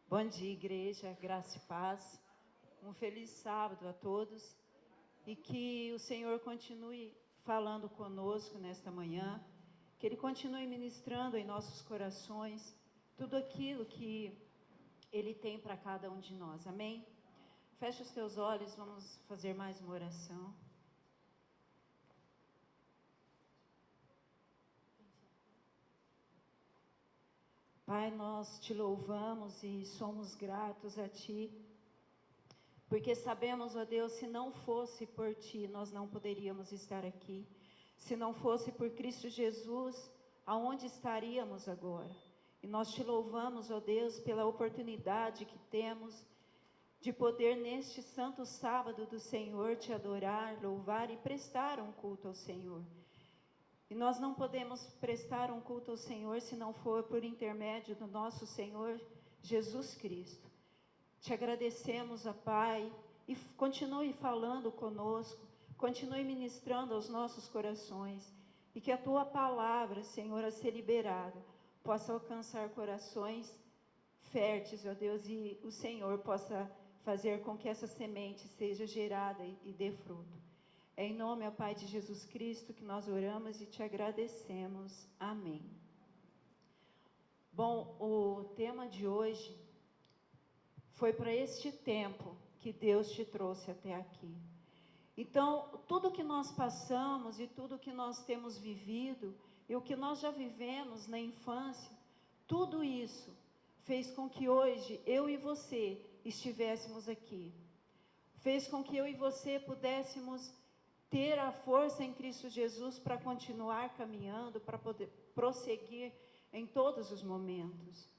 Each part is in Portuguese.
Bom dia, igreja, graça e paz. Um feliz sábado a todos e que o Senhor continue falando conosco nesta manhã, que Ele continue ministrando em nossos corações tudo aquilo que Ele tem para cada um de nós, amém? Feche os teus olhos, vamos fazer mais uma oração. Pai, nós te louvamos e somos gratos a Ti, porque sabemos, ó Deus, se não fosse por Ti, nós não poderíamos estar aqui. Se não fosse por Cristo Jesus, aonde estaríamos agora? E nós te louvamos, ó Deus, pela oportunidade que temos de poder neste santo sábado do Senhor te adorar, louvar e prestar um culto ao Senhor. E nós não podemos prestar um culto ao Senhor se não for por intermédio do nosso Senhor Jesus Cristo. Te agradecemos, ó Pai, e continue falando conosco, continue ministrando aos nossos corações, e que a Tua palavra, Senhor, a ser liberada, possa alcançar corações férteis, ó Deus, e o Senhor possa fazer com que essa semente seja gerada e dê fruto. É em nome, ó Pai, de Jesus Cristo que nós oramos e te agradecemos. Amém. Bom, o tema de hoje foi para este tempo que Deus te trouxe até aqui. Então, tudo que nós passamos e tudo que nós temos vivido e o que nós já vivemos na infância, tudo isso fez com que hoje eu e você estivéssemos aqui. Fez com que eu e você pudéssemos ter a força em Cristo Jesus para continuar caminhando, para poder prosseguir em todos os momentos.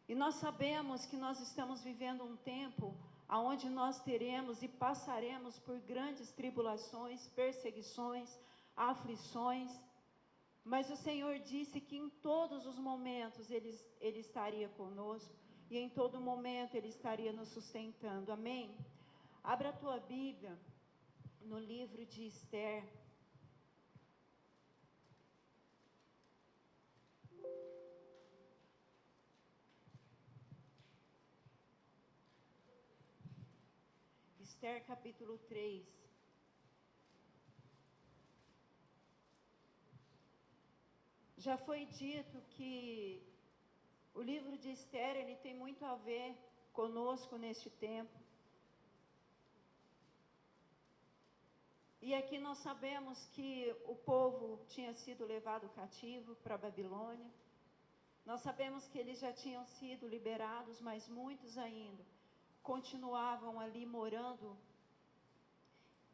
E nós sabemos que nós estamos vivendo um tempo onde nós teremos e passaremos por grandes tribulações, perseguições, aflições, mas o Senhor disse que em todos os momentos Ele estaria conosco e em todo momento Ele estaria nos sustentando, amém? Abra a tua Bíblia no livro de Esther. Esther capítulo 3. Já foi dito que o livro de Esther, ele tem muito a ver conosco neste tempo. E aqui nós sabemos que o povo tinha sido levado cativo para a Babilônia. Nós sabemos que eles já tinham sido liberados, mas muitos ainda continuavam ali morando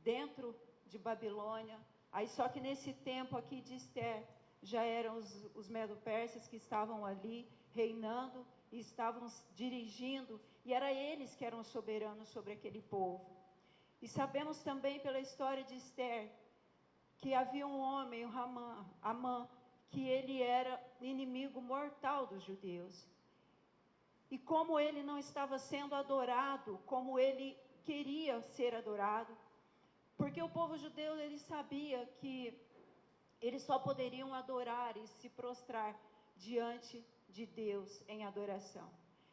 dentro de Babilônia. Aí só que nesse tempo aqui de Esther, já eram os medo-persas que estavam ali reinando e estavam dirigindo, e era eles que eram soberanos sobre aquele povo. E sabemos também pela história de Esther, que havia um homem, o Amã, que ele era inimigo mortal dos judeus. E como ele não estava sendo adorado, como ele queria ser adorado, porque o povo judeu, ele sabia que eles só poderiam adorar e se prostrar diante de Deus em adoração.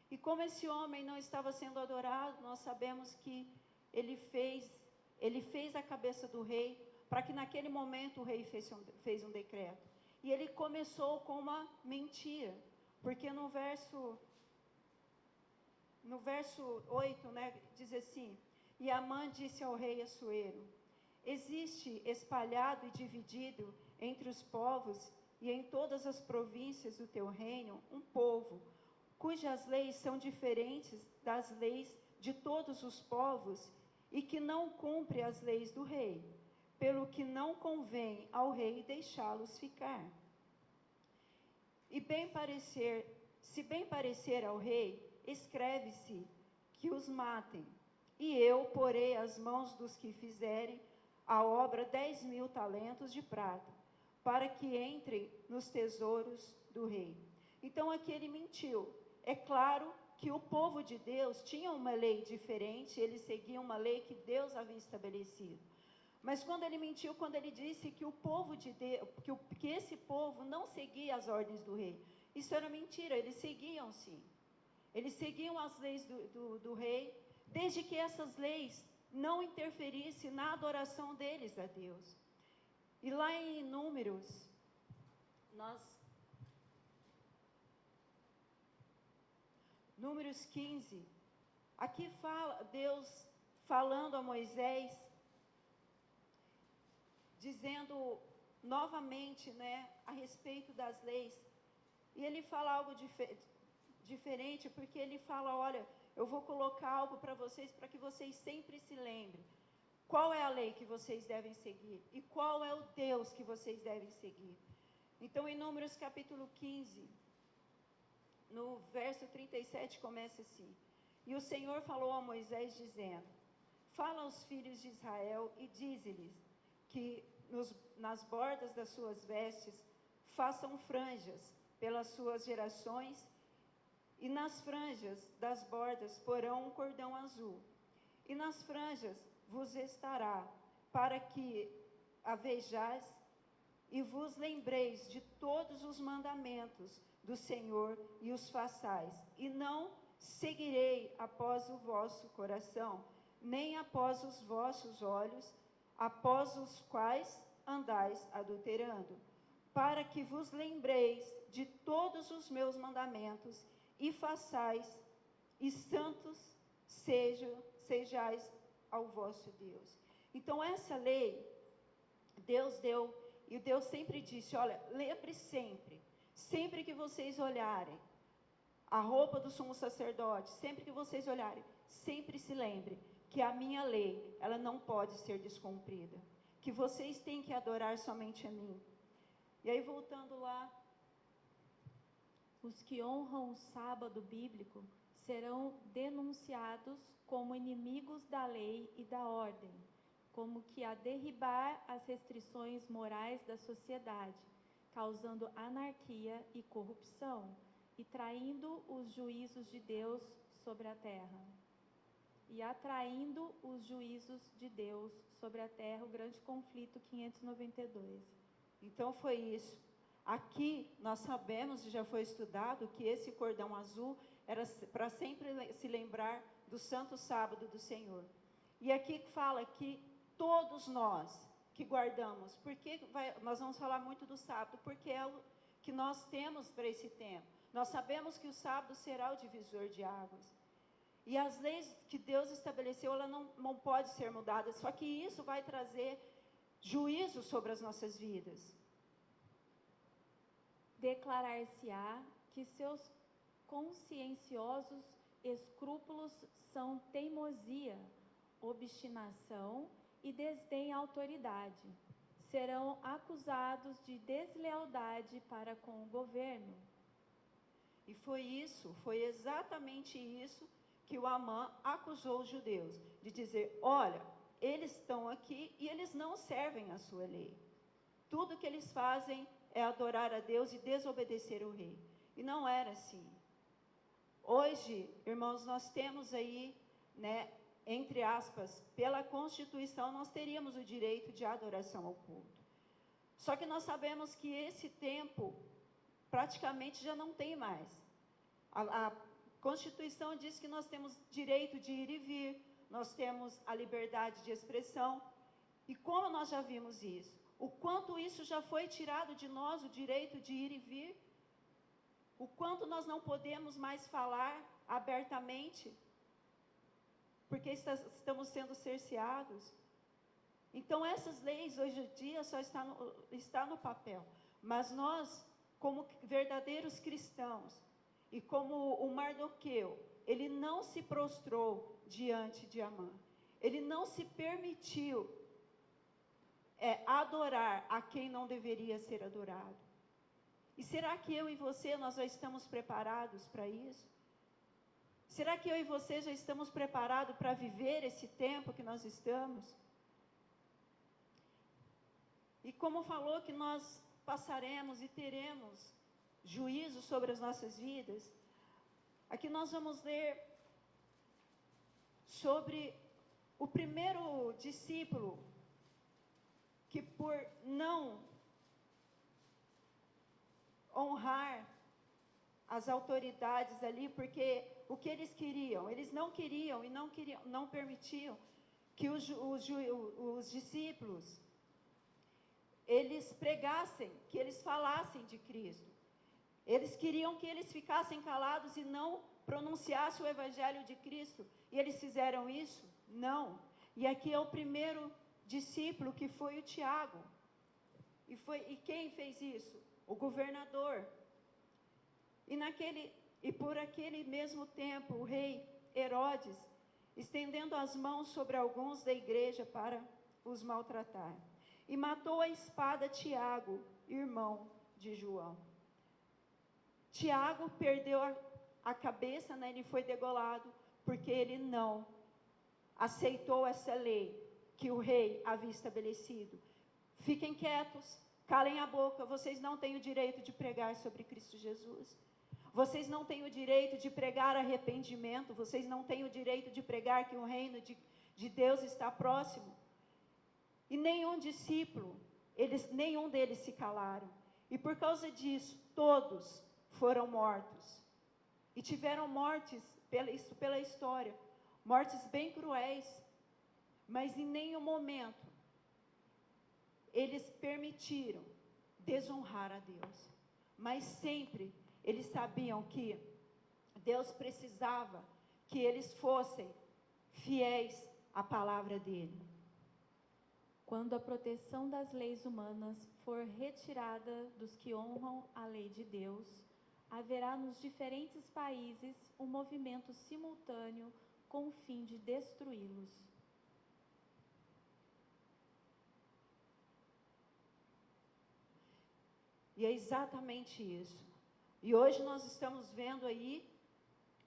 E como esse homem não estava sendo adorado, nós sabemos que ele fez a cabeça do rei, para que naquele momento o rei fez um decreto. E ele começou com uma mentira, porque no verso 8, diz assim: e Amã disse ao rei Assuero: existe espalhado e dividido entre os povos e em todas as províncias do teu reino um povo, cujas leis são diferentes das leis de todos os povos, e que não cumpre as leis do rei, pelo que não convém ao rei deixá-los ficar. E se bem parecer ao rei, escreve-se que os matem, e eu porei às mãos dos que fizerem a obra 10.000 talentos de prata, para que entrem nos tesouros do rei. Então aqui ele mentiu. É claro que o povo de Deus tinha uma lei diferente, eles seguiam uma lei que Deus havia estabelecido. Mas quando ele mentiu, quando ele disse que o povo de Deus, que esse povo não seguia as ordens do rei, Isso era mentira, eles seguiam sim. Eles seguiam as leis do rei, desde que essas leis não interferissem na adoração deles a Deus. E lá em Números, Números 15, aqui fala Deus falando a Moisés, dizendo novamente, né, a respeito das leis. E ele fala algo diferente, porque ele fala, olha, eu vou colocar algo para vocês, para que vocês sempre se lembrem. Qual é a lei que vocês devem seguir? E qual é o Deus que vocês devem seguir? Então, em Números capítulo 15, no verso 37, começa assim: E o Senhor falou a Moisés, dizendo: Fala aos filhos de Israel e dize-lhes que nas bordas das suas vestes façam franjas pelas suas gerações, e nas franjas das bordas porão um cordão azul, e nas franjas vos estará, para que a vejais e vos lembreis de todos os mandamentos do Senhor e os façais, e não seguirei após o vosso coração, nem após os vossos olhos, após os quais andais adulterando, para que vos lembreis de todos os meus mandamentos e façais, e santos sejais ao vosso Deus. Então essa lei, Deus deu, e Deus sempre disse, olha, lembre sempre que vocês olharem a roupa do sumo sacerdote, sempre que vocês olharem, sempre se lembre que a minha lei, ela não pode ser descumprida, que vocês têm que adorar somente a mim. E aí voltando lá, os que honram o sábado bíblico serão denunciados como inimigos da lei e da ordem, como que a derribar as restrições morais da sociedade, causando anarquia e corrupção, e traindo os juízos de Deus sobre a terra. E atraindo os juízos de Deus sobre a terra, o grande conflito 592. Então foi isso. Aqui nós sabemos, já foi estudado, que esse cordão azul era para sempre se lembrar do santo sábado do Senhor. E aqui fala que todos nós que guardamos, porque nós vamos falar muito do sábado, porque é o que nós temos para esse tempo. Nós sabemos que o sábado será o divisor de águas. E as leis que Deus estabeleceu, ela não pode ser mudada, só que isso vai trazer juízo sobre as nossas vidas. Declarar-se-á que seus conscienciosos escrúpulos são teimosia, obstinação e desdém à autoridade. Serão acusados de deslealdade para com o governo. E foi exatamente isso que o Amã acusou os judeus, de dizer, olha, eles estão aqui e eles não servem a sua lei. Tudo que eles fazem é adorar a Deus e desobedecer o rei. E não era assim. Hoje, irmãos, nós temos aí, né, entre aspas, pela Constituição, nós teríamos o direito de adoração ao culto. Só que nós sabemos que esse tempo praticamente já não tem mais. A Constituição diz que nós temos direito de ir e vir, nós temos a liberdade de expressão. E como nós já vimos isso? O quanto isso já foi tirado de nós, o direito de ir e vir? O quanto nós não podemos mais falar abertamente, porque estamos sendo cerceados. Então essas leis hoje em dia só está no papel, mas nós, como verdadeiros cristãos, e como o Mardoqueu, ele não se prostrou diante de Amã, ele não se permitiu adorar a quem não deveria ser adorado. E será que eu e você, nós já estamos preparados para isso? Será que eu e você já estamos preparados para viver esse tempo que nós estamos? E como falou que nós passaremos e teremos juízo sobre as nossas vidas, aqui nós vamos ler sobre o primeiro discípulo que por não honrar as autoridades ali, porque o que eles queriam? Eles não queriam e não permitiam que os discípulos, eles pregassem, que eles falassem de Cristo. Eles queriam que eles ficassem calados e não pronunciassem o Evangelho de Cristo. E eles fizeram isso? Não. E aqui é o primeiro discípulo, que foi o Tiago. E quem fez isso? O governador. E por aquele mesmo tempo, o rei Herodes, estendendo as mãos sobre alguns da igreja para os maltratar, e matou a espada Tiago, irmão de João. Tiago perdeu a cabeça, né? Ele foi degolado, porque ele não aceitou essa lei que o rei havia estabelecido. Fiquem quietos, calem a boca, vocês não têm o direito de pregar sobre Cristo Jesus. Vocês não têm o direito de pregar arrependimento, vocês não têm o direito de pregar que o reino de Deus está próximo. E nenhum discípulo, nenhum deles se calaram. E por causa disso, todos foram mortos. E tiveram mortes, pela história, mortes bem cruéis, mas em nenhum momento eles permitiram desonrar a Deus. Mas sempre eles sabiam que Deus precisava que eles fossem fiéis à palavra dele. Quando a proteção das leis humanas for retirada dos que honram a lei de Deus, haverá nos diferentes países um movimento simultâneo com o fim de destruí-los. E é exatamente isso. E hoje nós estamos vendo aí,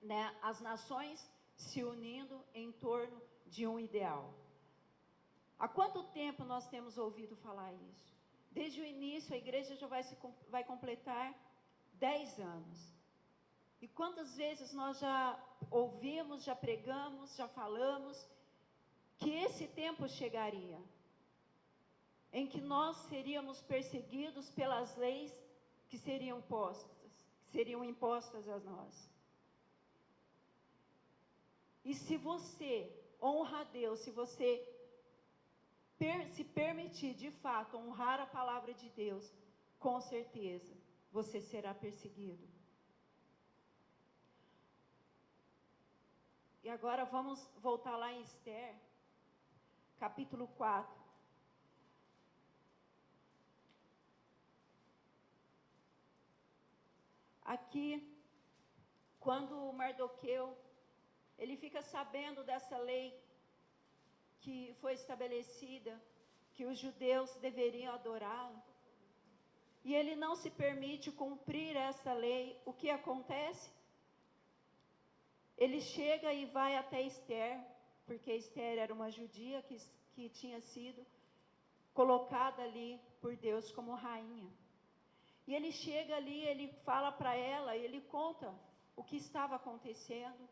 né, as nações se unindo em torno de um ideal. Há quanto tempo nós temos ouvido falar isso? Desde o início, a igreja já vai completar 10 anos. E quantas vezes nós já ouvimos, já pregamos, já falamos que esse tempo chegaria, em que nós seríamos perseguidos pelas leis que seriam impostas a nós. E se você honra a Deus, se você se permitir de fato honrar a palavra de Deus, com certeza você será perseguido. E agora vamos voltar lá em Esther, capítulo 4. Aqui, quando Mardoqueu, ele fica sabendo dessa lei que foi estabelecida, que os judeus deveriam adorá-lo, e ele não se permite cumprir essa lei, o que acontece? Ele chega e vai até Esther, porque Esther era uma judia que tinha sido colocada ali por Deus como rainha. E ele chega ali, ele fala para ela, ele conta o que estava acontecendo.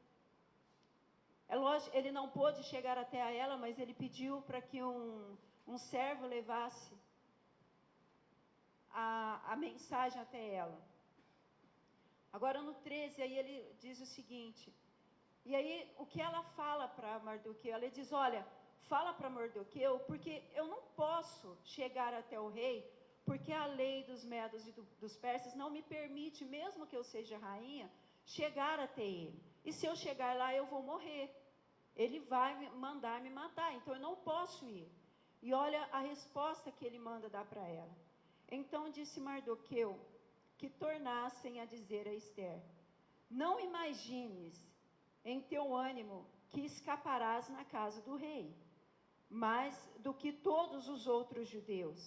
É lógico, ele não pôde chegar até a ela, mas ele pediu para que um servo levasse a mensagem até ela. Agora no 13, aí ele diz o seguinte, e aí o que ela fala para Mardoqueu? Ela diz, olha, fala para Mardoqueu, porque eu não posso chegar até o rei, porque a lei dos medos e dos persas não me permite, mesmo que eu seja rainha, chegar até ele. E se eu chegar lá, eu vou morrer. Ele vai mandar me matar, então eu não posso ir. E olha a resposta que ele manda dar para ela. Então disse Mardoqueu que tornassem a dizer a Esther, não imagines em teu ânimo que escaparás na casa do rei, mais do que todos os outros judeus.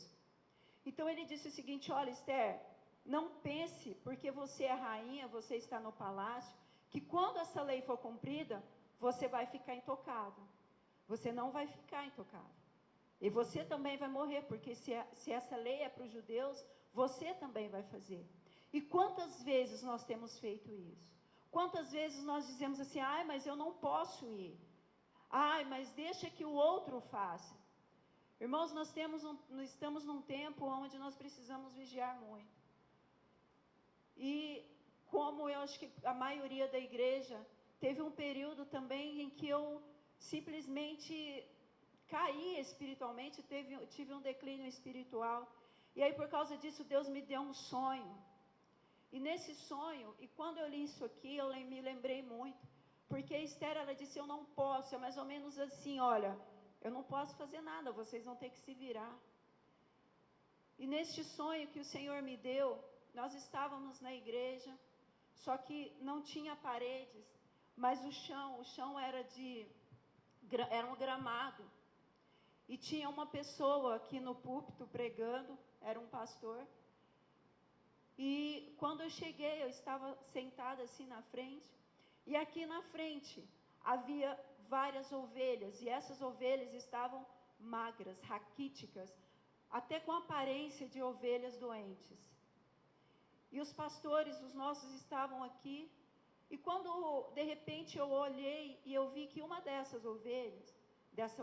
Então ele disse o seguinte, olha Esther, não pense, porque você é rainha, você está no palácio, que quando essa lei for cumprida, você vai ficar intocado. Você não vai ficar intocado. E você também vai morrer, porque se essa lei é para os judeus, você também vai fazer. E quantas vezes nós temos feito isso? Quantas vezes nós dizemos assim, ai, mas eu não posso ir. Ai, mas deixa que o outro faça. Irmãos, nós estamos num tempo onde nós precisamos vigiar muito. E como eu acho que a maioria da igreja, teve um período também em que eu simplesmente caí espiritualmente, tive um declínio espiritual. E aí, por causa disso, Deus me deu um sonho. E nesse sonho, e quando eu li isso aqui, eu me lembrei muito. Porque a Esther, ela disse, eu não posso, é mais ou menos assim, olha, eu não posso fazer nada, vocês vão ter que se virar. E neste sonho que o Senhor me deu, nós estávamos na igreja, só que não tinha paredes, mas o chão era um gramado. E tinha uma pessoa aqui no púlpito pregando, era um pastor. E quando eu cheguei, eu estava sentada assim na frente, e aqui na frente havia várias ovelhas, e essas ovelhas estavam magras, raquíticas, até com aparência de ovelhas doentes. E os pastores, os nossos, estavam aqui, e quando de repente eu olhei e eu vi que uma dessa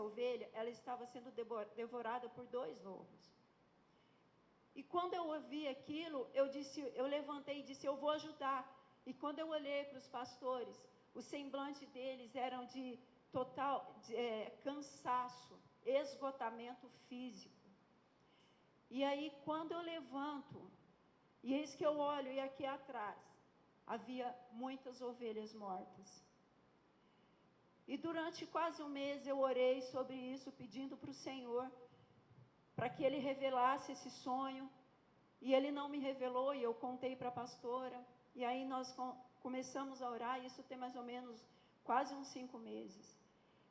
ovelha, ela estava sendo devorada por 2 lobos. E quando eu ouvi aquilo, eu levantei e disse, eu vou ajudar. E quando eu olhei para os pastores, o semblante deles eram de total cansaço, esgotamento físico. E aí, quando eu levanto, e eis que eu olho, e aqui atrás, havia muitas ovelhas mortas. E durante quase um mês eu orei sobre isso, pedindo para o Senhor, para que Ele revelasse esse sonho. E Ele não me revelou, e eu contei para a pastora. E aí nós começamos a orar, isso tem mais ou menos quase uns 5 meses.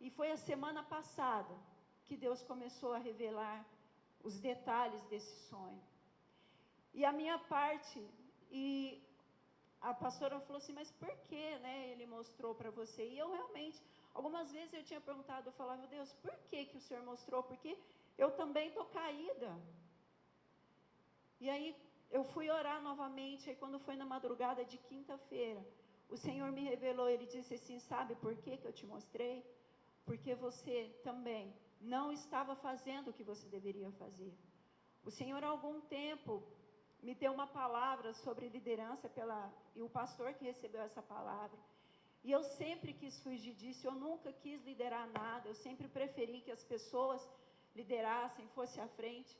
E foi a semana passada que Deus começou a revelar os detalhes desse sonho. E a minha parte, e a pastora falou assim, mas por que, né, Ele mostrou para você? E eu realmente, algumas vezes eu tinha perguntado, eu falava, Deus, por que o Senhor mostrou? Porque eu também estou caída. E aí eu fui orar novamente, aí quando foi na madrugada de quinta-feira, o Senhor me revelou, Ele disse assim, sabe por que eu te mostrei? Porque você também não estava fazendo o que você deveria fazer. O Senhor há algum tempo me deu uma palavra sobre liderança, e o pastor que recebeu essa palavra. E eu sempre quis fugir disso, eu nunca quis liderar nada, eu sempre preferi que as pessoas liderassem, fossem à frente.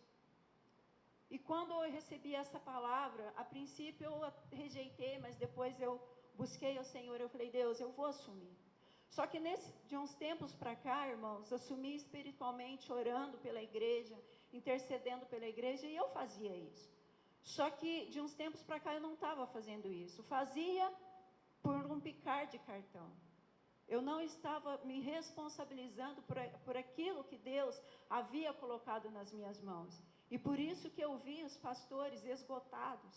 E quando eu recebi essa palavra, a princípio eu rejeitei, mas depois eu busquei ao Senhor, eu falei, Deus, eu vou assumir. Só que de uns tempos para cá, irmãos, assumi espiritualmente, orando pela igreja, intercedendo pela igreja, e eu fazia isso. Só que de uns tempos para cá eu não estava fazendo isso. Fazia por um picar de cartão. Eu não estava me responsabilizando por aquilo que Deus havia colocado nas minhas mãos. E por isso que eu vi os pastores esgotados.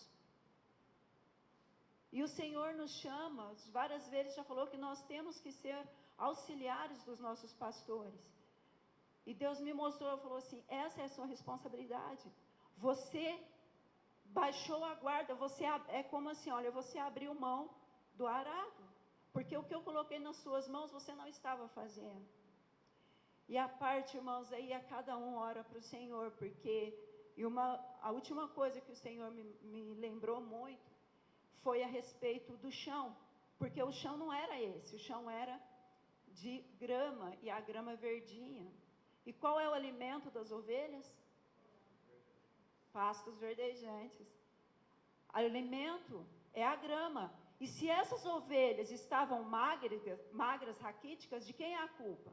E o Senhor nos chama, várias vezes já falou que nós temos que ser auxiliares dos nossos pastores. E Deus me mostrou, falou assim, essa é a sua responsabilidade. Você baixou a guarda, é como assim, olha, você abriu mão do arado. Porque o que eu coloquei nas suas mãos, você não estava fazendo. E a parte, irmãos, aí a cada um ora para o Senhor, porque a última coisa que o Senhor me lembrou muito, foi a respeito do chão, porque o chão não era esse, o chão era de grama, e a grama verdinha. E qual é o alimento das ovelhas? Pastos verdejantes. Alimento é a grama. E se essas ovelhas estavam magras, raquíticas, de quem é a culpa?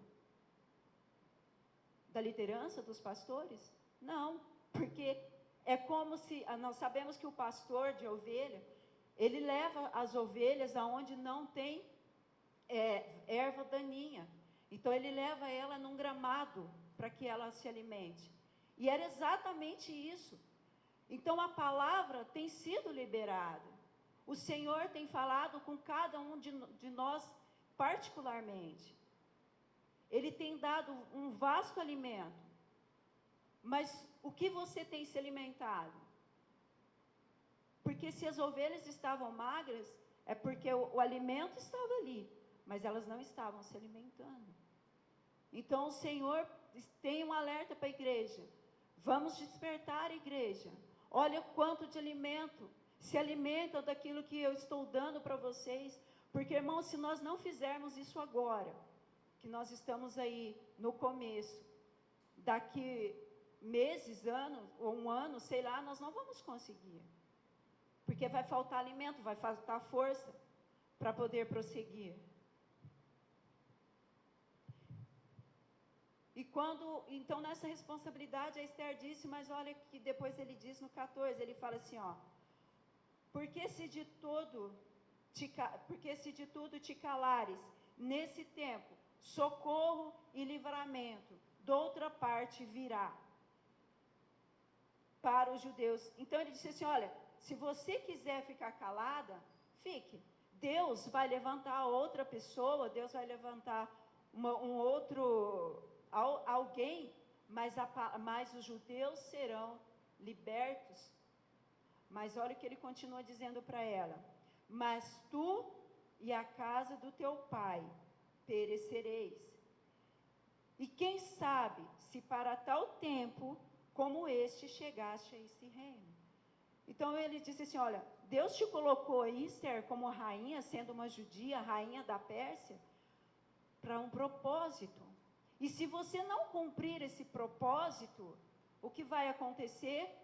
Da liderança dos pastores? Não, porque é como se, nós sabemos que o pastor de ovelha, ele leva as ovelhas aonde não tem erva daninha. Então ele leva ela num gramado para que ela se alimente. E era exatamente isso. Então a palavra tem sido liberada. O Senhor tem falado com cada um de nós particularmente. Ele tem dado um vasto alimento. Mas o que você tem se alimentado? Porque se as ovelhas estavam magras, é porque o alimento estava ali, mas elas não estavam se alimentando. Então o Senhor tem um alerta para a igreja. Vamos despertar a igreja. Olha quanto de alimento se alimentam daquilo que eu estou dando para vocês, porque, irmãos, se nós não fizermos isso agora, que nós estamos aí no começo, daqui meses, anos, ou um ano, sei lá, nós não vamos conseguir, porque vai faltar alimento, vai faltar força para poder prosseguir. E quando, então nessa responsabilidade, a Esther disse, mas olha que depois ele diz no 14, ele fala assim, ó, porque se de tudo te calares, nesse tempo, socorro e livramento, de outra parte virá para os judeus. Então ele disse assim, olha, se você quiser ficar calada, fique. Deus vai levantar outra pessoa, Deus vai levantar alguém, mas os judeus serão libertos. Mas olha o que ele continua dizendo para ela, mas tu e a casa do teu pai perecereis. E quem sabe se para tal tempo como este chegaste a esse reino. Então ele disse assim, olha, Deus te colocou aí, Esther, como rainha, sendo uma judia, rainha da Pérsia, para um propósito. E se você não cumprir esse propósito, o que vai acontecer?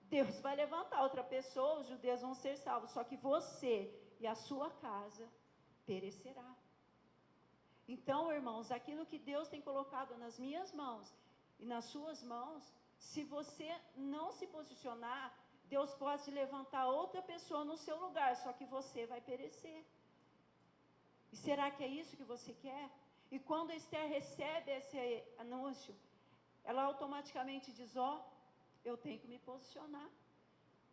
Deus vai levantar outra pessoa, os judeus vão ser salvos, só que você e a sua casa perecerá. Então, irmãos, aquilo que Deus tem colocado nas minhas mãos e nas suas mãos, se você não se posicionar, Deus pode levantar outra pessoa no seu lugar, só que você vai perecer. E será que é isso que você quer? E quando Esther recebe esse anúncio, ela automaticamente diz, ó, eu tenho que me posicionar.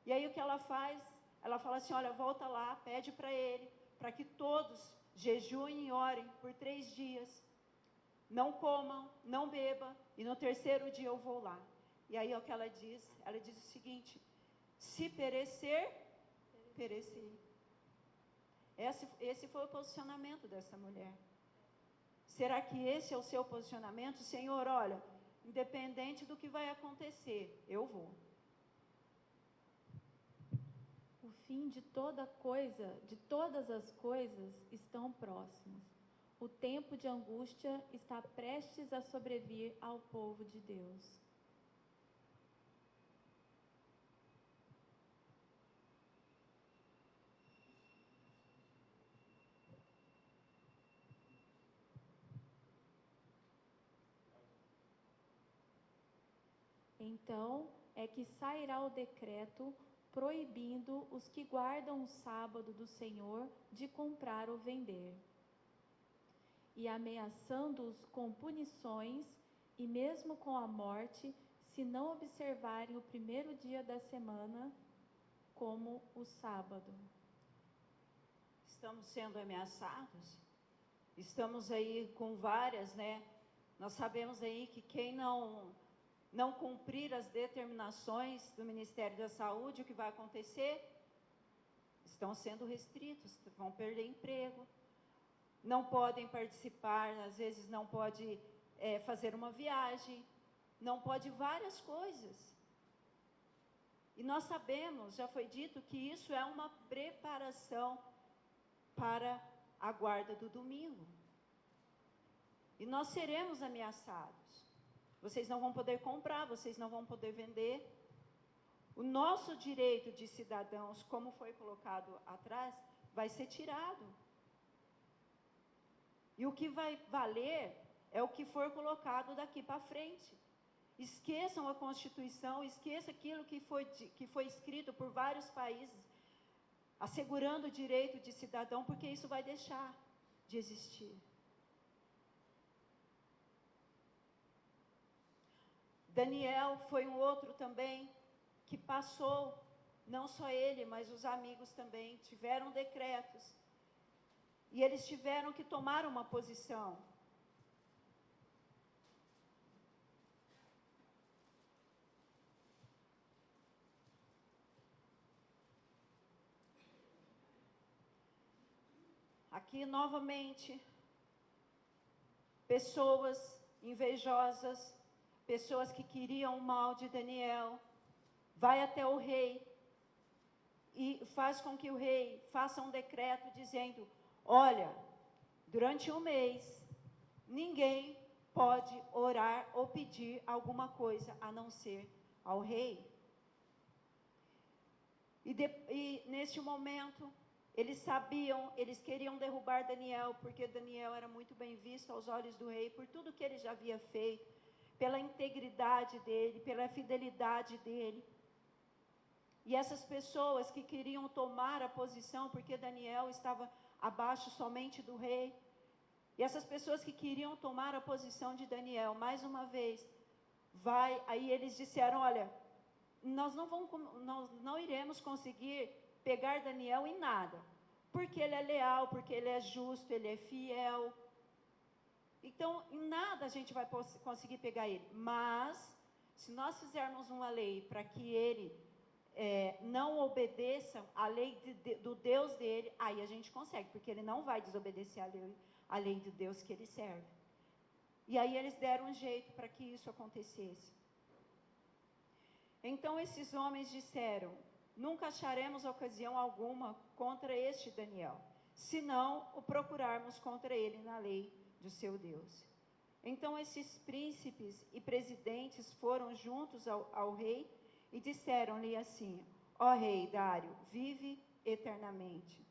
E aí o que ela faz? Ela fala assim, olha, volta lá, pede para ele, para que todos jejuem e orem por 3 dias, não comam, não bebam, e no 3º dia eu vou lá. E aí o que ela diz o seguinte, se perecer, perecer. Esse foi o posicionamento dessa mulher. Será que esse é o seu posicionamento? Senhor, olha, independente do que vai acontecer, eu vou. O fim de toda coisa, de todas as coisas, estão próximos. O tempo de angústia está prestes a sobrevir ao povo de Deus. Então é que sairá o decreto proibindo os que guardam o sábado do Senhor de comprar ou vender, e ameaçando-os com punições e mesmo com a morte, se não observarem o 1º dia da semana como o sábado. Estamos sendo ameaçados? Estamos aí com várias, Nós sabemos aí que quem não cumprir as determinações do Ministério da Saúde, o que vai acontecer? Estão sendo restritos, vão perder emprego, não podem participar, às vezes não pode fazer uma viagem, não pode várias coisas. E nós sabemos, já foi dito, que isso é uma preparação para a guarda do domingo. E nós seremos ameaçados. Vocês não vão poder comprar, vocês não vão poder vender. O nosso direito de cidadãos, como foi colocado atrás, vai ser tirado. E o que vai valer é o que for colocado daqui para frente. Esqueçam a Constituição, esqueça aquilo que foi escrito por vários países, assegurando o direito de cidadão, porque isso vai deixar de existir. Daniel foi um outro também que passou, não só ele, mas os amigos também, tiveram decretos. E eles tiveram que tomar uma posição. Aqui novamente, pessoas invejosas, pessoas que queriam o mal de Daniel, vai até o rei e faz com que o rei faça um decreto dizendo: olha, durante um mês, ninguém pode orar ou pedir alguma coisa a não ser ao rei. E neste momento, eles sabiam, eles queriam derrubar Daniel, porque Daniel era muito bem visto aos olhos do rei, por tudo que ele já havia feito, pela integridade dele, pela fidelidade dele. E essas pessoas que queriam tomar a posição, porque Daniel estava abaixo somente do rei, e essas pessoas que queriam tomar a posição de Daniel, mais uma vez, aí eles disseram: olha, nós não iremos conseguir pegar Daniel em nada, porque ele é leal, porque ele é justo, ele é fiel. Então, em nada a gente vai conseguir pegar ele. Mas, se nós fizermos uma lei para que ele não obedeça a lei do Deus dele, aí a gente consegue, porque ele não vai desobedecer a lei do Deus que ele serve. E aí eles deram um jeito para que isso acontecesse. Então esses homens disseram: nunca acharemos ocasião alguma contra este Daniel, senão o procurarmos contra ele na lei do seu Deus. Então esses príncipes e presidentes foram juntos ao rei e disseram-lhe assim: ó rei Dário, vive eternamente.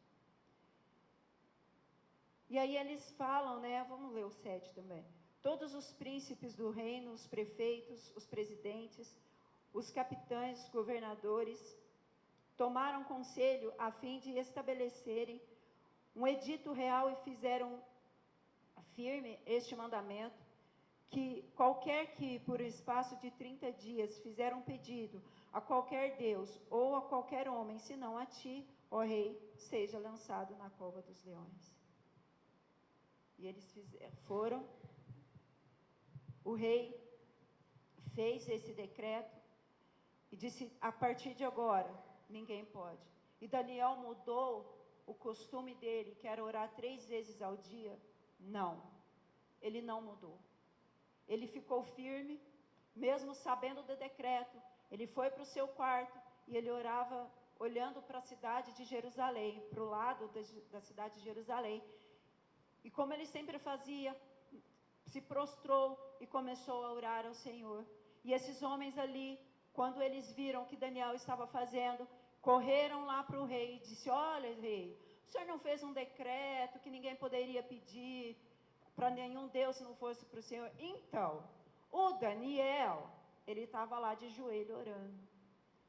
E aí eles falam, né? Vamos ler o 7 também. Todos os príncipes do reino, os prefeitos, os presidentes, os capitães, os governadores, tomaram conselho a fim de estabelecerem um edito real e fizeram firme este mandamento, que qualquer que por espaço de 30 dias fizer um pedido a qualquer Deus ou a qualquer homem, senão a ti, ó rei, seja lançado na cova dos leões. E eles foram, o rei fez esse decreto e disse: a partir de agora, ninguém pode. E Daniel mudou o costume dele, que era orar 3 vezes ao dia. Não, ele não mudou. Ele ficou firme, mesmo sabendo do decreto. Ele foi para o seu quarto e ele orava olhando para a cidade de Jerusalém, para o lado da cidade de Jerusalém. E como ele sempre fazia, se prostrou e começou a orar ao Senhor. E esses homens ali, quando eles viram o que Daniel estava fazendo, correram lá para o rei e disse: olha, rei, o senhor não fez um decreto que ninguém poderia pedir para nenhum Deus se não fosse para o Senhor? Então, o Daniel, ele estava lá de joelho orando.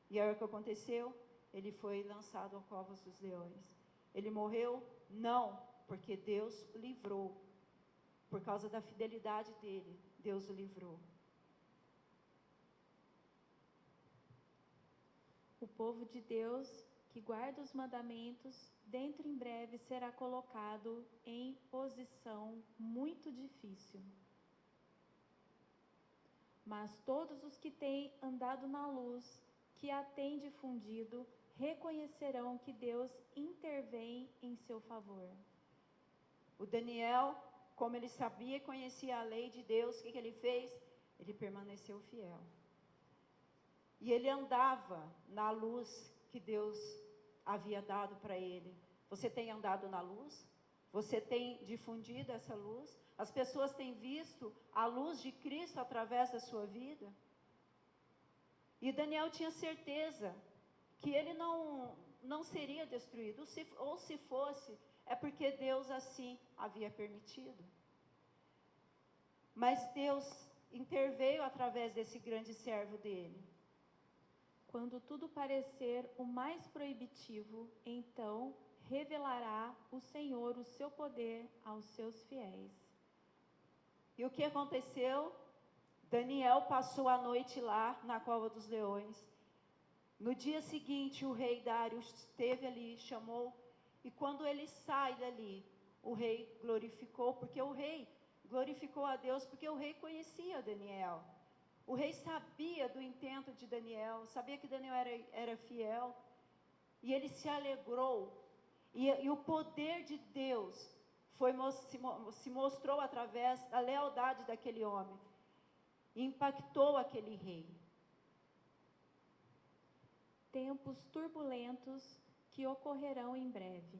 E aí o que aconteceu? Ele foi lançado ao covas dos leões. Ele morreu? Não, porque Deus o livrou. Por causa da fidelidade dele, Deus o livrou. O povo de Deus, que guarda os mandamentos, dentro em breve será colocado em posição muito difícil. Mas todos os que têm andado na luz, que a têm difundido, reconhecerão que Deus intervém em seu favor. O Daniel, como ele sabia e conhecia a lei de Deus, o que ele fez? Ele permaneceu fiel. E ele andava na luz que Deus havia dado para ele. Você tem andado na luz? Você tem difundido essa luz? As pessoas têm visto a luz de Cristo através da sua vida? E Daniel tinha certeza que ele não seria destruído. Ou se fosse, é porque Deus assim havia permitido. Mas Deus interveio através desse grande servo dele. Quando tudo parecer o mais proibitivo, então revelará o Senhor o seu poder aos seus fiéis. E o que aconteceu? Daniel passou a noite lá na cova dos leões. No dia seguinte, o rei Dário esteve ali, chamou, e quando ele sai dali, o rei glorificou, porque o rei glorificou a Deus, porque o rei conhecia Daniel. O rei sabia do intento de Daniel, sabia que Daniel era fiel, e ele se alegrou. E o poder de Deus se mostrou através da lealdade daquele homem, e impactou aquele rei. Tempos turbulentos que ocorrerão em breve.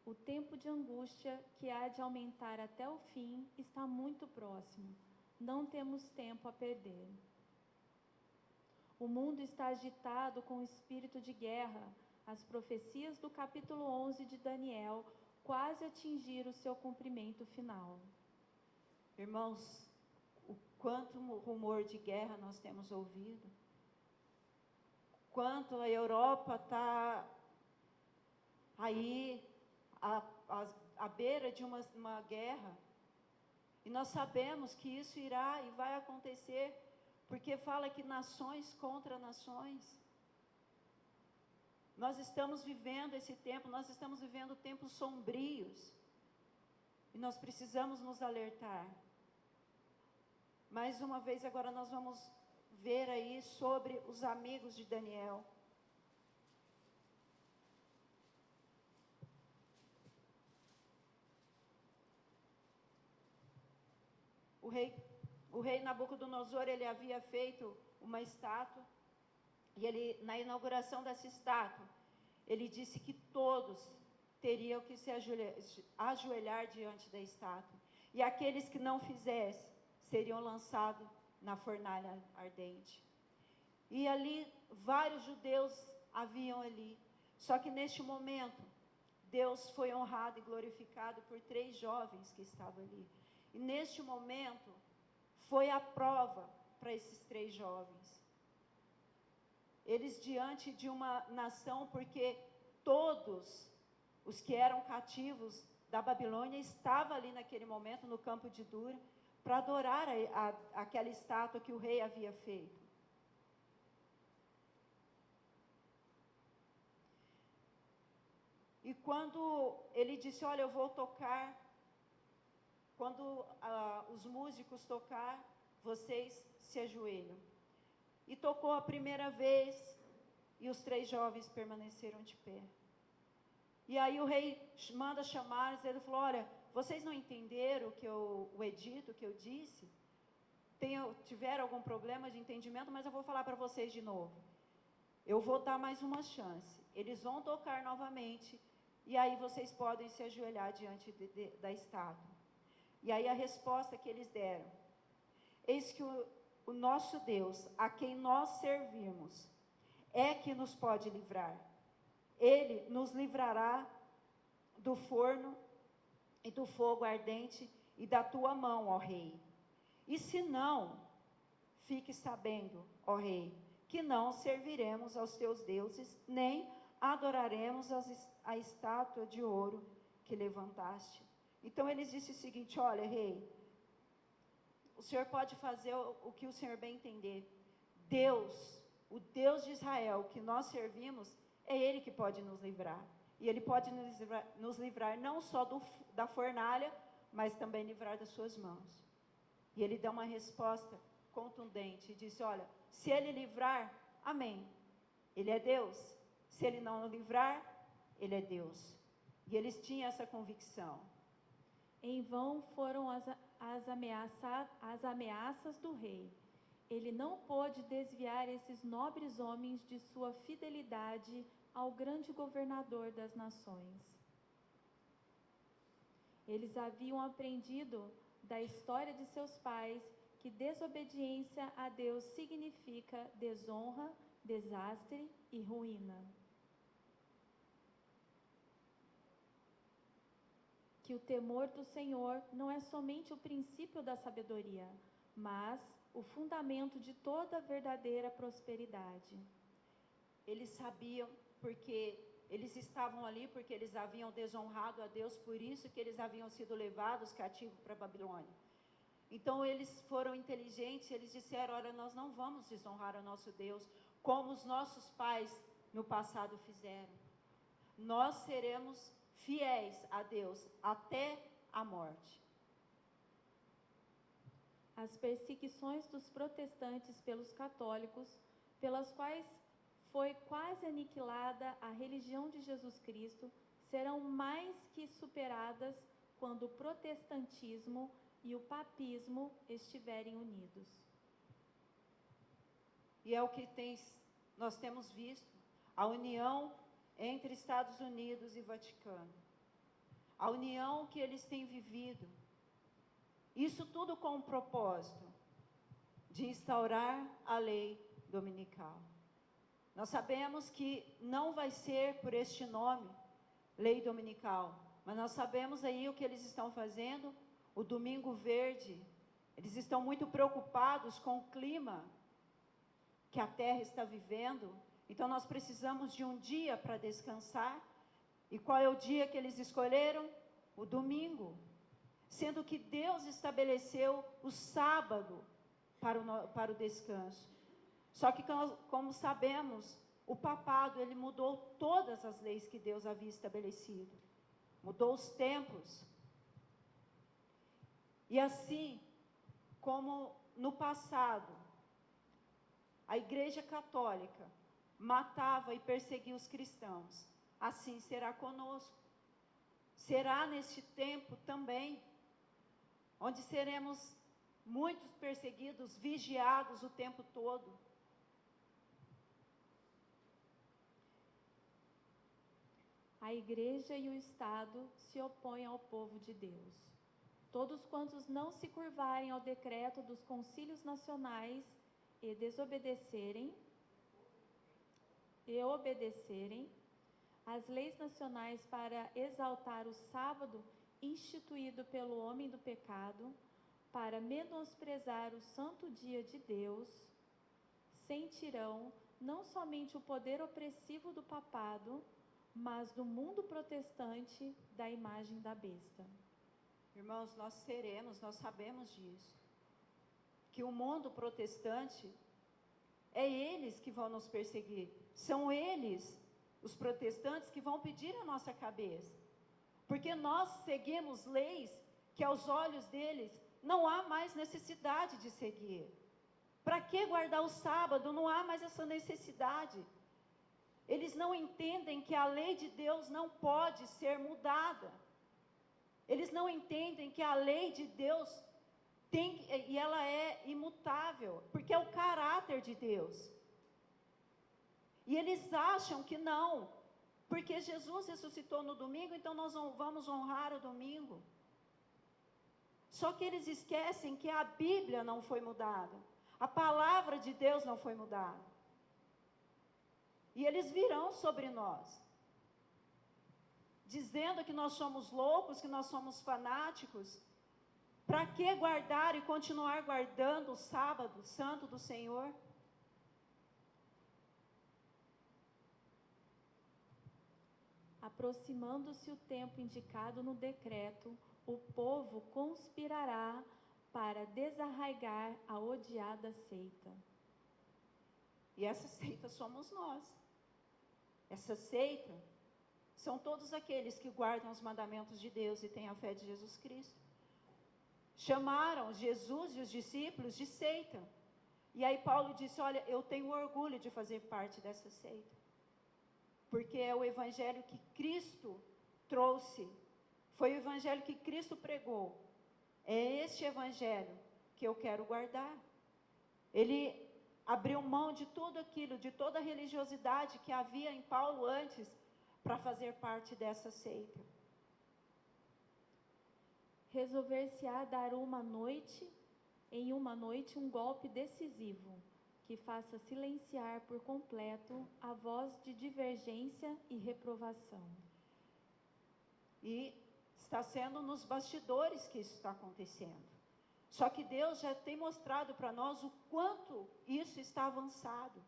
O tempo de angústia, que há de aumentar até o fim, está muito próximo. Não temos tempo a perder. O mundo está agitado com o espírito de guerra. As profecias do capítulo 11 de Daniel quase atingiram o seu cumprimento final. Irmãos, o quanto rumor de guerra nós temos ouvido, quanto a Europa está aí à beira de uma guerra, e nós sabemos que isso irá e vai acontecer, porque fala que nações contra nações. Nós estamos vivendo esse tempo, nós estamos vivendo tempos sombrios, e nós precisamos nos alertar. Mais uma vez, agora nós vamos ver aí sobre os amigos de Daniel. O rei Nabucodonosor, ele havia feito uma estátua, e ele, na inauguração dessa estátua, ele disse que todos teriam que se ajoelhar diante da estátua, e aqueles que não fizessem, seriam lançados na fornalha ardente. E ali, vários judeus haviam ali, só que neste momento, Deus foi honrado e glorificado por 3 jovens que estavam ali. E neste momento, foi a prova para esses 3 jovens. Eles diante de uma nação, porque todos os que eram cativos da Babilônia estavam ali naquele momento no campo de Dura, para adorar aquela estátua que o rei havia feito. E quando ele disse, olha, eu vou tocar, quando os músicos tocar, vocês se ajoelham. E tocou a primeira vez, e os 3 jovens permaneceram de pé. E aí o rei manda chamar, ele falou, olha, vocês não entenderam o edito que eu disse? Tiveram algum problema de entendimento, mas eu vou falar para vocês de novo. Eu vou dar mais uma chance. Eles vão tocar novamente, e aí vocês podem se ajoelhar diante da estátua. E aí a resposta que eles deram, eis que o nosso Deus, a quem nós servimos, é que nos pode livrar. Ele nos livrará do forno e do fogo ardente e da tua mão, ó rei. E se não, fique sabendo, ó rei, que não serviremos aos teus deuses, nem adoraremos a estátua de ouro que levantaste. Então eles disseram o seguinte, olha, rei, o senhor pode fazer o que o senhor bem entender. Deus, o Deus de Israel que nós servimos, é Ele que pode nos livrar. E Ele pode nos livrar não só da fornalha, mas também livrar das suas mãos. E Ele dá uma resposta contundente e disse, olha, se Ele livrar, amém. Ele é Deus. Se Ele não livrar, Ele é Deus. E eles tinham essa convicção. Em vão foram as ameaças do rei. Ele não pôde desviar esses nobres homens de sua fidelidade ao grande governador das nações. Eles haviam aprendido da história de seus pais que desobediência a Deus significa desonra, desastre e ruína. Que o temor do Senhor não é somente o princípio da sabedoria, mas o fundamento de toda verdadeira prosperidade. Eles sabiam, porque eles estavam ali, porque eles haviam desonrado a Deus, por isso que eles haviam sido levados cativos para a Babilônia. Então eles foram inteligentes, eles disseram, olha, nós não vamos desonrar o nosso Deus, como os nossos pais no passado fizeram. Nós seremos fiéis a Deus até a morte. As perseguições dos protestantes pelos católicos, pelas quais foi quase aniquilada a religião de Jesus Cristo, serão mais que superadas quando o protestantismo e o papismo estiverem unidos. E é o que nós temos visto, a união entre Estados Unidos e Vaticano. A união que eles têm vivido. Isso tudo com o propósito de instaurar a lei dominical. Nós sabemos que não vai ser por este nome, lei dominical, mas nós sabemos aí o que eles estão fazendo, o Domingo Verde. Eles estão muito preocupados com o clima que a terra está vivendo. Então nós precisamos de um dia para descansar. E qual é o dia que eles escolheram? O domingo. Sendo que Deus estabeleceu o sábado para o descanso. Só que, como sabemos, o papado, ele mudou todas as leis que Deus havia estabelecido. Mudou os tempos. E assim, como no passado, a Igreja Católica matava e perseguia os cristãos, assim será conosco. Será neste tempo também, onde seremos muitos perseguidos, vigiados o tempo todo. A Igreja e o Estado se opõem ao povo de Deus. Todos quantos não se curvarem ao decreto dos concílios nacionais e obedecerem às leis nacionais para exaltar o sábado instituído pelo homem do pecado, para menosprezar o santo dia de Deus, sentirão não somente o poder opressivo do papado, mas do mundo protestante da imagem da besta. Irmãos, nós sabemos disso, que o mundo protestante, é eles que vão nos perseguir, são eles, os protestantes, que vão pedir a nossa cabeça, porque nós seguimos leis que aos olhos deles não há mais necessidade de seguir. Para que guardar o sábado? Não há mais essa necessidade. Eles não entendem que a lei de Deus não pode ser mudada. Eles não entendem que a lei de Deus e ela é imutável, porque é o caráter de Deus. E eles acham que não, porque Jesus ressuscitou no domingo, então nós vamos honrar o domingo. Só que eles esquecem que a Bíblia não foi mudada, a palavra de Deus não foi mudada. E eles virão sobre nós, dizendo que nós somos loucos, que nós somos fanáticos. Para que guardar e continuar guardando o sábado santo do Senhor? Aproximando-se o tempo indicado no decreto, o povo conspirará para desarraigar a odiada seita. E essa seita somos nós. Essa seita são todos aqueles que guardam os mandamentos de Deus e têm a fé de Jesus Cristo. Chamaram Jesus e os discípulos de seita. E aí Paulo disse, olha, eu tenho orgulho de fazer parte dessa seita. Porque é o evangelho que Cristo trouxe. Foi o evangelho que Cristo pregou. É este evangelho que eu quero guardar. Ele abriu mão de tudo aquilo, de toda a religiosidade que havia em Paulo antes, para fazer parte dessa seita. Resolver-se-á dar em uma noite um golpe decisivo, que faça silenciar por completo a voz de divergência e reprovação. E está sendo nos bastidores que isso está acontecendo. Só que Deus já tem mostrado para nós o quanto isso está avançado.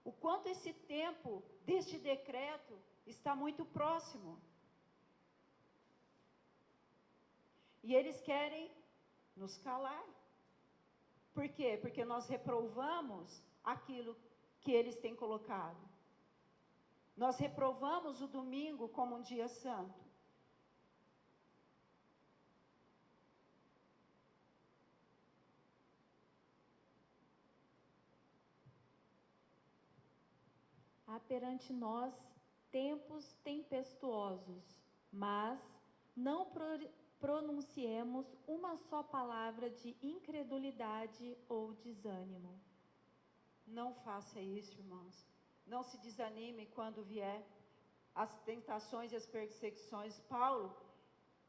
O quanto esse tempo deste decreto está muito próximo. E eles querem nos calar. Por quê? Porque nós reprovamos aquilo que eles têm colocado. Nós reprovamos o domingo como um dia santo. Há perante nós tempos tempestuosos, mas não pronunciemos uma só palavra de incredulidade ou desânimo. Não faça isso, irmãos. não se desanime quando vier as tentações e as perseguições. Paulo,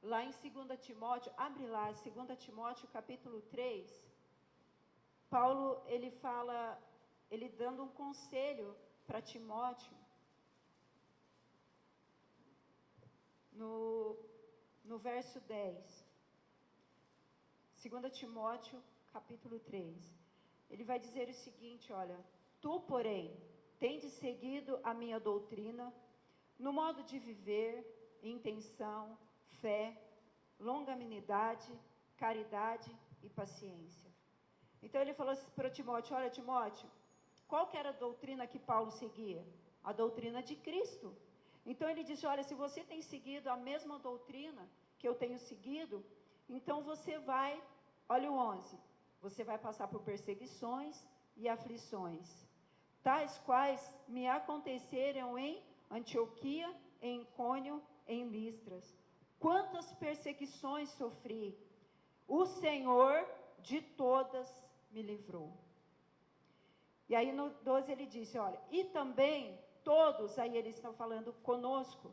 lá em 2 Timóteo, abre lá, 2 Timóteo capítulo 3, Paulo, ele fala, ele dando um conselho para Timóteo, no verso 10, 2 Timóteo capítulo 3, ele vai dizer o seguinte, olha, tu, porém, tendes seguido a minha doutrina, no modo de viver, intenção, fé, longanimidade, caridade e paciência. Então ele falou assim para Timóteo, olha Timóteo, qual que era a doutrina que Paulo seguia? A doutrina de Cristo. Então ele disse, olha, se você tem seguido a mesma doutrina que eu tenho seguido, então você vai, olha o 11, você vai passar por perseguições e aflições, tais quais me aconteceram em Antioquia, em Icônio, em Listras. Quantas perseguições sofri, o Senhor de todas me livrou. E aí no 12 ele disse, olha, e também todos, aí eles estão falando conosco,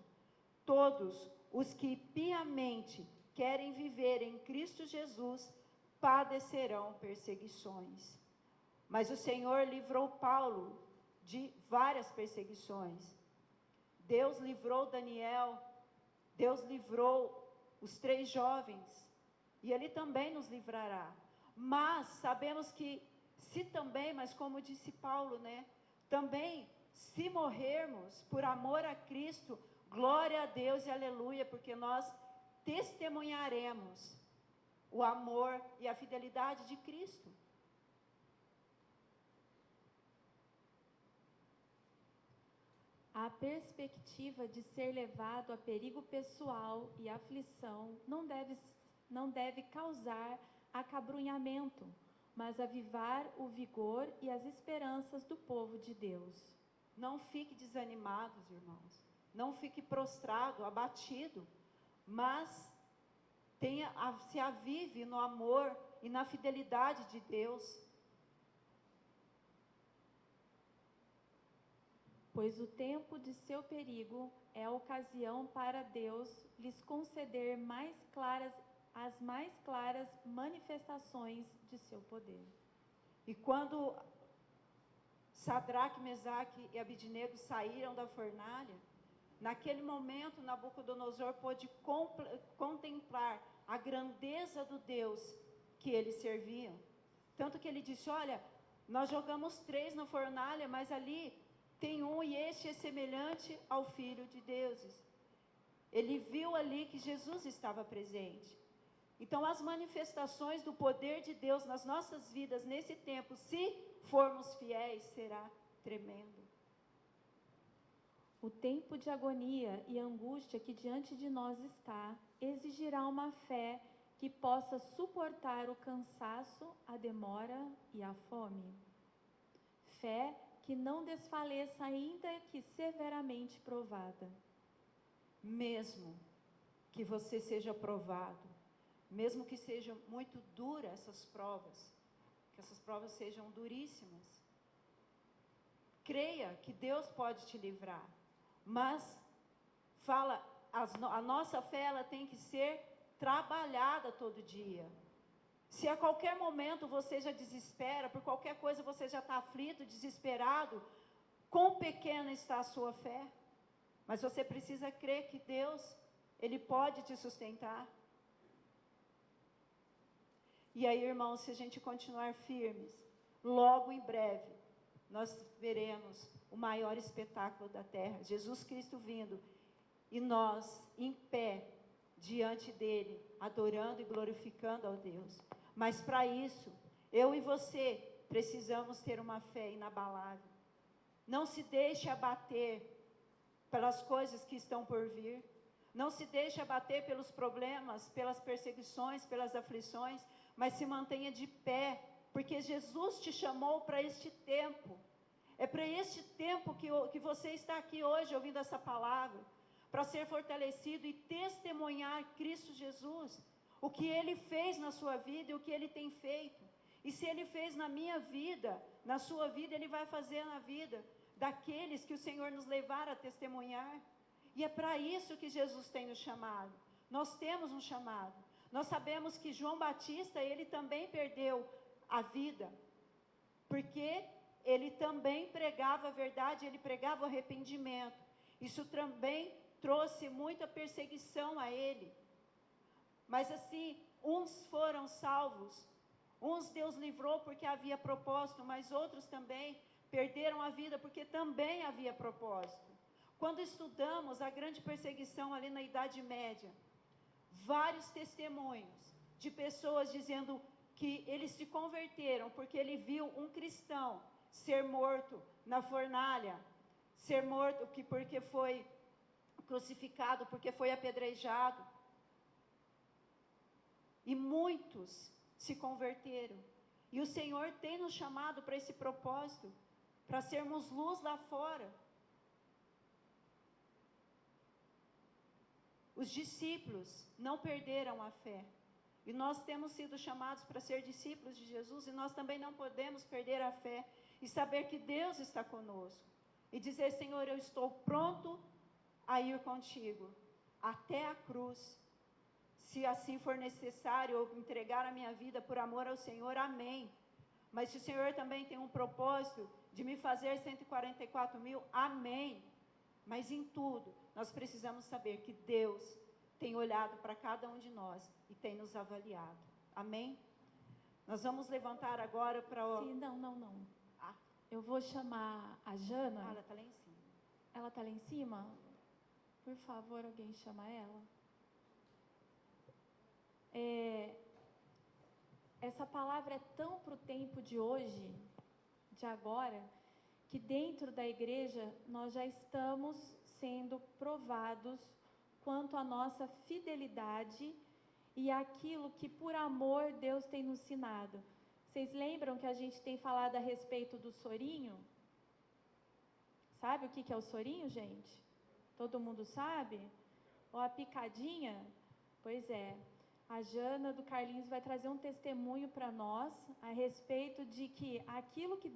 todos os que piamente querem viver em Cristo Jesus, padecerão perseguições. Mas o Senhor livrou Paulo de várias perseguições. Deus livrou Daniel, Deus livrou os 3 jovens, e Ele também nos livrará. Mas sabemos que, mas como disse Paulo, né? Também, se morrermos por amor a Cristo, glória a Deus e aleluia, porque nós testemunharemos o amor e a fidelidade de Cristo. A perspectiva de ser levado a perigo pessoal e aflição não deve causar acabrunhamento, mas avivar o vigor e as esperanças do povo de Deus. Não fique desanimados, irmãos. Não fique prostrado, abatido, mas se avive no amor e na fidelidade de Deus. Pois o tempo de seu perigo é a ocasião para Deus lhes conceder as mais claras manifestações de seu poder. E quando Sadraque, Mesaque e Abidnego saíram da fornalha, naquele momento Nabucodonosor pôde contemplar a grandeza do Deus que eles serviam. Tanto que ele disse, olha, nós jogamos 3 na fornalha, mas ali tem um e este é semelhante ao Filho de Deuses. Ele viu ali que Jesus estava presente. Então as manifestações do poder de Deus nas nossas vidas nesse tempo, se formos fiéis, será tremendo. O tempo de agonia e angústia que diante de nós está, exigirá uma fé que possa suportar o cansaço, a demora e a fome. Fé que não desfaleça ainda que severamente provada. Mesmo que você seja provado, mesmo que sejam muito duras essas provas, que essas provas sejam duríssimas, creia que Deus pode te livrar, mas a nossa fé ela tem que ser trabalhada todo dia. Se a qualquer momento você já desespera, por qualquer coisa você já está aflito, desesperado, quão pequena está a sua fé? Mas você precisa crer que Deus, Ele pode te sustentar. E aí, irmãos, se a gente continuar firmes, logo em breve, nós veremos o maior espetáculo da terra, Jesus Cristo vindo, e nós em pé, diante dEle, adorando e glorificando ao Deus. Mas para isso, eu e você precisamos ter uma fé inabalável. Não se deixe abater pelas coisas que estão por vir. Não se deixe abater pelos problemas, pelas perseguições, pelas aflições, mas se mantenha de pé, porque Jesus te chamou para este tempo. É para este tempo que você está aqui hoje ouvindo essa palavra, para ser fortalecido e testemunhar Cristo Jesus, o que Ele fez na sua vida e o que Ele tem feito. E se Ele fez na minha vida, na sua vida, Ele vai fazer na vida daqueles que o Senhor nos levar a testemunhar. E é para isso que Jesus tem nos chamado. Nós temos um chamado. Nós sabemos que João Batista, ele também perdeu a vida, porque ele também pregava a verdade, ele pregava o arrependimento. Isso também trouxe muita perseguição a ele. Mas assim, uns foram salvos, uns Deus livrou porque havia propósito, mas outros também perderam a vida porque também havia propósito. Quando estudamos a grande perseguição ali na Idade Média, vários testemunhos de pessoas dizendo que eles se converteram porque ele viu um cristão ser morto na fornalha, ser morto porque foi crucificado, porque foi apedrejado. E muitos se converteram. E o Senhor tem nos chamado para esse propósito, para sermos luz lá fora. Os discípulos não perderam a fé. E nós temos sido chamados para ser discípulos de Jesus, e nós também não podemos perder a fé e saber que Deus está conosco. E dizer, Senhor, eu estou pronto a ir contigo até a cruz. Se assim for necessário, eu entregar a minha vida por amor ao Senhor, amém. Mas se o Senhor também tem um propósito de me fazer 144 mil, amém. Mas em tudo, nós precisamos saber que Deus tem olhado para cada um de nós e tem nos avaliado. Amém? Nós vamos levantar agora para o... Sim, não. Eu vou chamar a Jana. ela está lá em cima. Ela está lá em cima? Por favor, alguém chama ela. Essa palavra é tão para o tempo de hoje, de agora, que dentro da igreja nós já estamos sendo provados quanto à nossa fidelidade e aquilo que por amor Deus tem nos ensinado. Vocês lembram que a gente tem falado a respeito do sorinho? Sabe o que é o sorinho, gente? Todo mundo sabe? Ou a picadinha? Pois é. A Jana do Carlinhos vai trazer um testemunho para nós a respeito de que aquilo que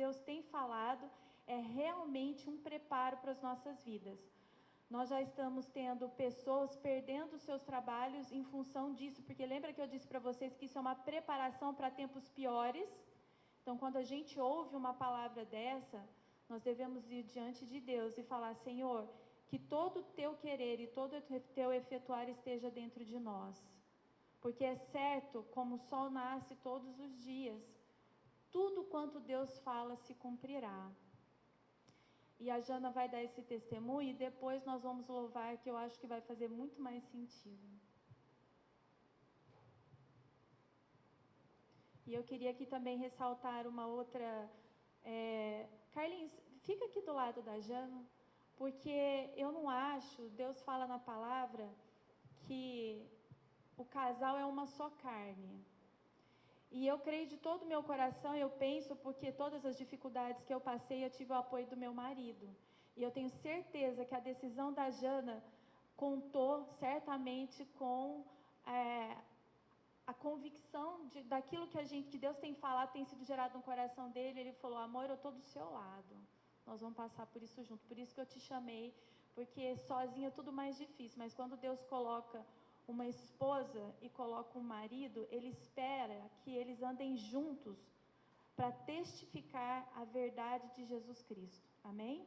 Deus tem falado é realmente um preparo para as nossas vidas. Nós já estamos tendo pessoas perdendo seus trabalhos em função disso, porque lembra que eu disse para vocês que isso é uma preparação para tempos piores? Então, quando a gente ouve uma palavra dessa, nós devemos ir diante de Deus e falar, Senhor, que todo o teu querer e todo o teu efetuar esteja dentro de nós. Porque é certo, como o sol nasce todos os dias, tudo quanto Deus fala se cumprirá. E a Jana vai dar esse testemunho e depois nós vamos louvar, que eu acho que vai fazer muito mais sentido. E eu queria aqui também ressaltar uma outra... Carlinhos, fica aqui do lado da Jana, porque eu não acho, Deus fala na palavra, que o casal é uma só carne. E eu creio de todo o meu coração, eu penso, porque todas as dificuldades que eu passei, eu tive o apoio do meu marido. E eu tenho certeza que a decisão da Jana contou certamente com a convicção daquilo que Deus tem falado, tem sido gerado no coração dele. Ele falou, amor, eu estou do seu lado. Nós vamos passar por isso junto. Por isso que eu te chamei, porque sozinha é tudo mais difícil. Mas quando Deus coloca uma esposa e coloca um marido, Ele espera que eles andem juntos para testificar a verdade de Jesus Cristo. Amém?